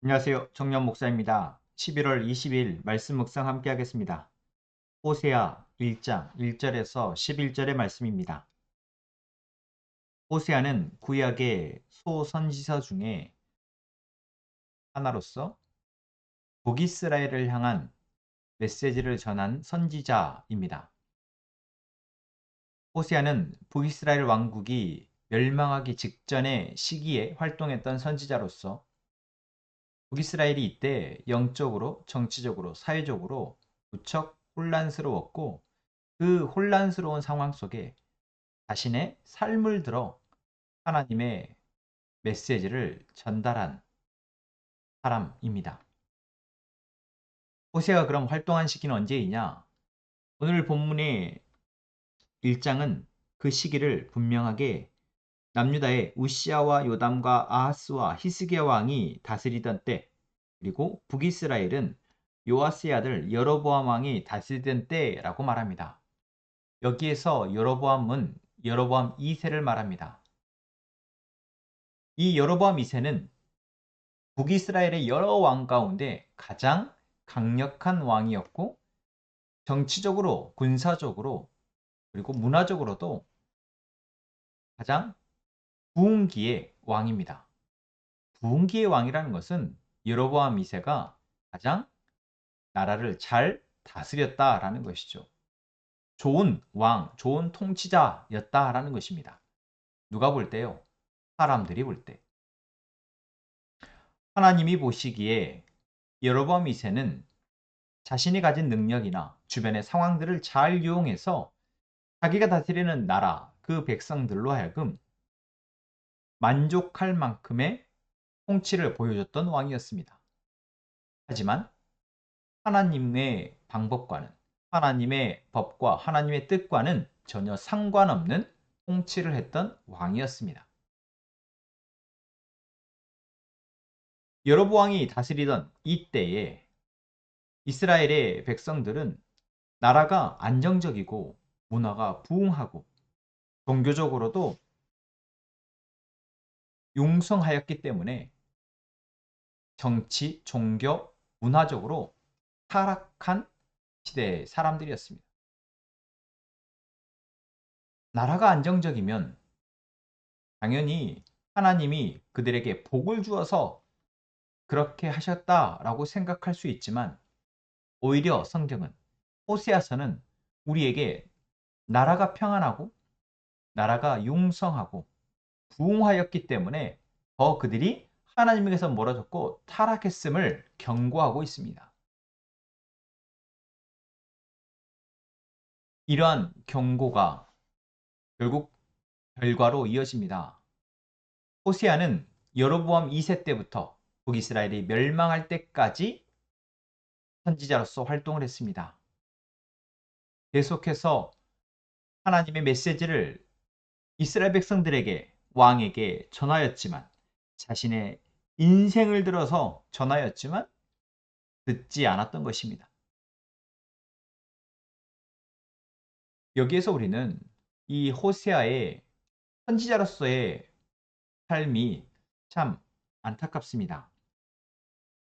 안녕하세요. 정년 목사입니다. 11월 20일 말씀 묵상 함께 하겠습니다. 호세아 1장 1절에서 11절의 말씀입니다. 호세아는 구약의 소선지서 중에 하나로서 북이스라엘을 향한 메시지를 전한 선지자입니다. 호세아는 북이스라엘 왕국이 멸망하기 직전의 시기에 활동했던 선지자로서 북이스라엘이 이때 영적으로, 정치적으로, 사회적으로 무척 혼란스러웠고 그 혼란스러운 상황 속에 자신의 삶을 들어 하나님의 메시지를 전달한 사람입니다. 호세아가 그럼 활동한 시기는 언제이냐? 오늘 본문의 1장은 그 시기를 분명하게 남유다의 우시아와 요담과 아하스와 히스기야 왕이 다스리던 때, 그리고 북이스라엘은 요아스의 아들 여로보암 왕이 다스리던 때라고 말합니다. 여기에서 여로보암은 여로보암 2세를 말합니다. 이 여로보암 2세는 북이스라엘의 여러 왕 가운데 가장 강력한 왕이었고, 정치적으로, 군사적으로, 그리고 문화적으로도 가장 부흥기의 왕입니다. 부흥기의 왕이라는 것은 여로보암 2세가 가장 나라를 잘 다스렸다라는 것이죠. 좋은 왕, 좋은 통치자였다라는 것입니다. 누가 볼 때요? 사람들이 볼 때. 하나님이 보시기에 여로보암 2세는 자신이 가진 능력이나 주변의 상황들을 잘 이용해서 자기가 다스리는 나라, 그 백성들로 하여금 만족할 만큼의 통치를 보여줬던 왕이었습니다. 하지만 하나님의 방법과는, 하나님의 법과 하나님의 뜻과는 전혀 상관없는 통치를 했던 왕이었습니다. 여로보암이 다스리던 이때에 이스라엘의 백성들은 나라가 안정적이고 문화가 부흥하고 종교적으로도 융성하였기 때문에 정치, 종교, 문화적으로 타락한 시대의 사람들이었습니다. 나라가 안정적이면 당연히 하나님이 그들에게 복을 주어서 그렇게 하셨다라고 생각할 수 있지만, 오히려 성경은, 호세아서는 우리에게 나라가 평안하고 나라가 융성하고 부흥하였기 때문에 더 그들이 하나님에게서 멀어졌고 타락했음을 경고하고 있습니다. 이러한 경고가 결국 결과로 이어집니다. 호세아는 여로보암 2세 때부터 북이스라엘이 멸망할 때까지 선지자로서 활동을 했습니다. 계속해서 하나님의 메시지를 이스라엘 백성들에게, 왕에게 전하였지만, 자신의 인생을 들어서 전하였지만 듣지 않았던 것입니다. 여기에서 우리는 이 호세아의 선지자로서의 삶이 참 안타깝습니다.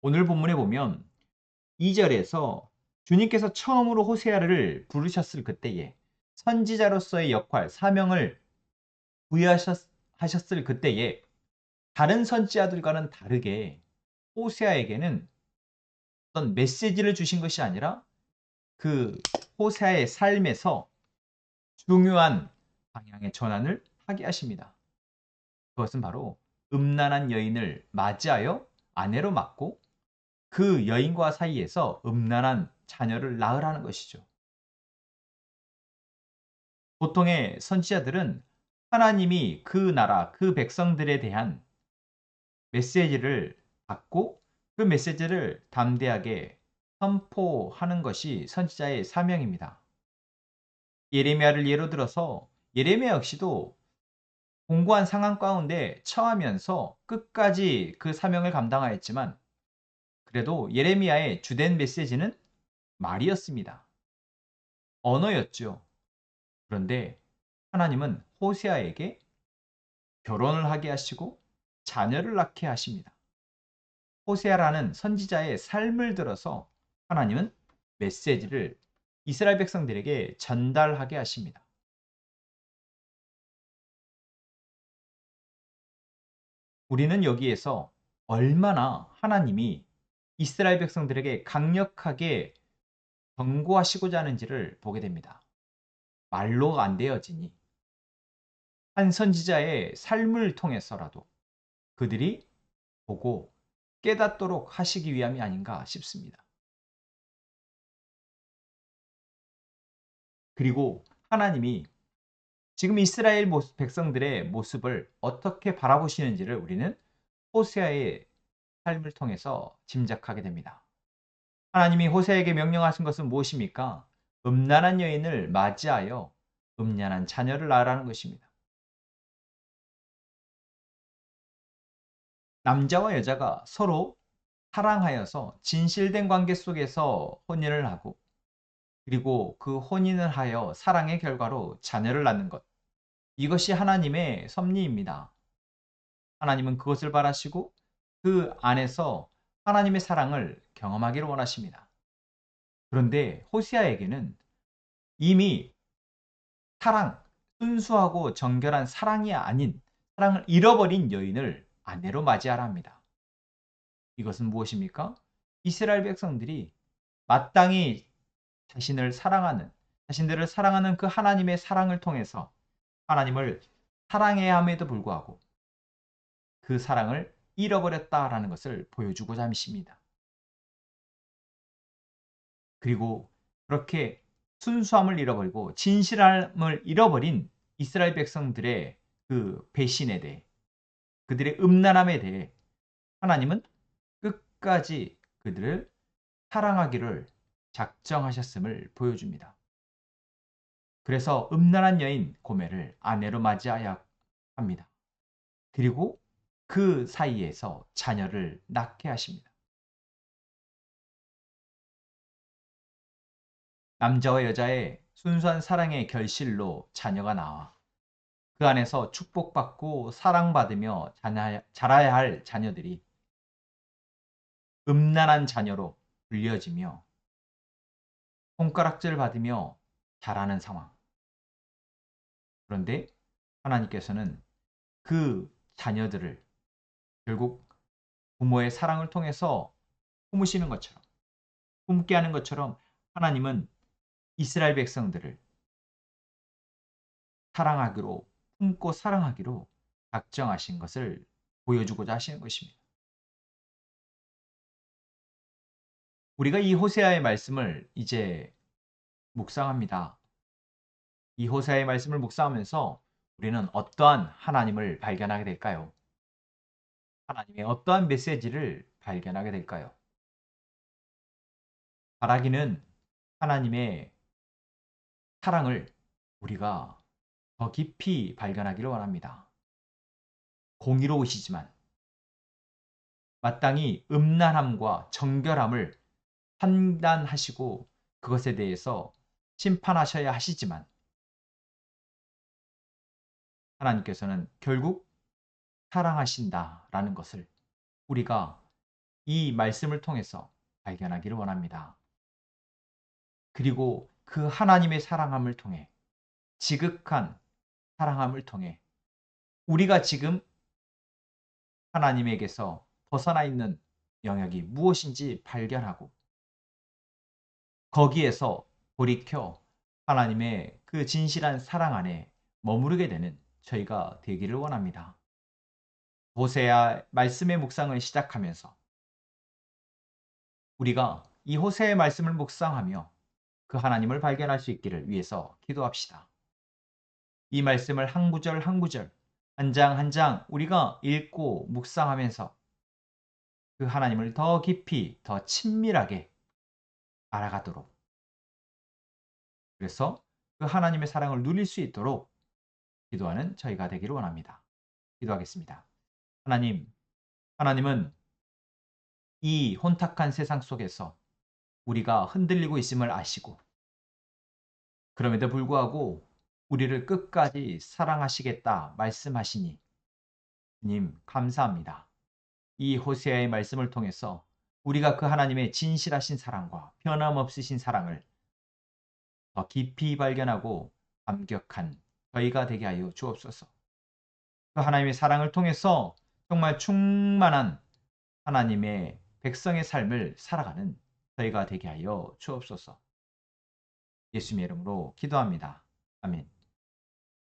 오늘 본문에 보면 2절에서 주님께서 처음으로 호세아를 부르셨을 그때에, 선지자로서의 역할, 사명을 부여하셨을 그때에 다른 선지자들과는 다르게 호세아에게는 어떤 메시지를 주신 것이 아니라 그 호세아의 삶에서 중요한 방향의 전환을 하게 하십니다. 그것은 바로 음란한 여인을 맞이하여 아내로 맞고 그 여인과 사이에서 음란한 자녀를 낳으라는 것이죠. 보통의 선지자들은 하나님이 그 나라, 그 백성들에 대한 메시지를 받고 그 메시지를 담대하게 선포하는 것이 선지자의 사명입니다. 예레미야를 예로 들어서 예레미야 역시도 공고한 상황 가운데 처하면서 끝까지 그 사명을 감당하였지만, 그래도 예레미야의 주된 메시지는 말이었습니다. 언어였죠. 그런데 하나님은 호세아에게 결혼을 하게 하시고 자녀를 낳게 하십니다. 호세아라는 선지자의 삶을 들어서 하나님은 메시지를 이스라엘 백성들에게 전달하게 하십니다. 우리는 여기에서 얼마나 하나님이 이스라엘 백성들에게 강력하게 경고하시고자 하는지를 보게 됩니다. 말로가 안 되어지니 한 선지자의 삶을 통해서라도 그들이 보고 깨닫도록 하시기 위함이 아닌가 싶습니다. 그리고 하나님이 지금 이스라엘 백성들의 모습을 어떻게 바라보시는지를 우리는 호세아의 삶을 통해서 짐작하게 됩니다. 하나님이 호세아에게 명령하신 것은 무엇입니까? 음란한 여인을 맞이하여 음란한 자녀를 낳으라는 것입니다. 남자와 여자가 서로 사랑하여서 진실된 관계 속에서 혼인을 하고 그리고 그 혼인을 하여 사랑의 결과로 자녀를 낳는 것. 이것이 하나님의 섭리입니다. 하나님은 그것을 바라시고 그 안에서 하나님의 사랑을 경험하기를 원하십니다. 그런데 호세아에게는 이미 사랑, 순수하고 정결한 사랑이 아닌 사랑을 잃어버린 여인을 아내로 맞이하라 합니다. 이것은 무엇입니까? 이스라엘 백성들이 마땅히 자신들을 사랑하는 그 하나님의 사랑을 통해서 하나님을 사랑해야 함에도 불구하고 그 사랑을 잃어버렸다라는 것을 보여주고자 하십니다. 그리고 그렇게 순수함을 잃어버리고 진실함을 잃어버린 이스라엘 백성들의 그 배신에 대해 그들의 음란함에 대해 하나님은 끝까지 그들을 사랑하기를 작정하셨음을 보여줍니다. 그래서 음란한 여인 고멜을 아내로 맞이하여 합니다. 그리고 그 사이에서 자녀를 낳게 하십니다. 남자와 여자의 순수한 사랑의 결실로 자녀가 나와 그 안에서 축복받고 사랑받으며 자라야 할 자녀들이 음란한 자녀로 불려지며 손가락질 받으며 자라는 상황. 그런데 하나님께서는 그 자녀들을 결국 부모의 사랑을 통해서 품으시는 것처럼 품게 하는 것처럼 하나님은 이스라엘 백성들을 사랑하기로 품고 사랑하기로 작정하신 것을 보여주고자 하시는 것입니다. 우리가 이 호세아의 말씀을 이제 묵상합니다. 이 호세아의 말씀을 묵상하면서 우리는 어떠한 하나님을 발견하게 될까요? 하나님의 어떠한 메시지를 발견하게 될까요? 바라기는 하나님의 사랑을 우리가 더 깊이 발견하기를 원합니다. 공의로우시지만 마땅히 음란함과 정결함을 판단하시고 그것에 대해서 심판하셔야 하시지만 하나님께서는 결국 사랑하신다라는 것을 우리가 이 말씀을 통해서 발견하기를 원합니다. 그리고 그 하나님의 사랑함을 통해 지극한 사랑함을 통해 우리가 지금 하나님에게서 벗어나 있는 영역이 무엇인지 발견하고 거기에서 돌이켜 하나님의 그 진실한 사랑 안에 머무르게 되는 저희가 되기를 원합니다. 호세아 말씀의 묵상을 시작하면서 우리가 이 호세의 말씀을 묵상하며 그 하나님을 발견할 수 있기를 위해서 기도합시다. 이 말씀을 한 구절 한 구절, 한 장 한 장 우리가 읽고 묵상하면서 그 하나님을 더 깊이, 더 친밀하게 알아가도록 그래서 그 하나님의 사랑을 누릴 수 있도록 기도하는 저희가 되기를 원합니다. 기도하겠습니다. 하나님은 이 혼탁한 세상 속에서 우리가 흔들리고 있음을 아시고 그럼에도 불구하고 우리를 끝까지 사랑하시겠다 말씀하시니 주님 감사합니다. 이 호세아의 말씀을 통해서 우리가 그 하나님의 진실하신 사랑과 변함없으신 사랑을 더 깊이 발견하고 감격한 저희가 되게 하여 주옵소서. 그 하나님의 사랑을 통해서 정말 충만한 하나님의 백성의 삶을 살아가는 저희가 되게 하여 주옵소서. 예수님의 이름으로 기도합니다. 아멘.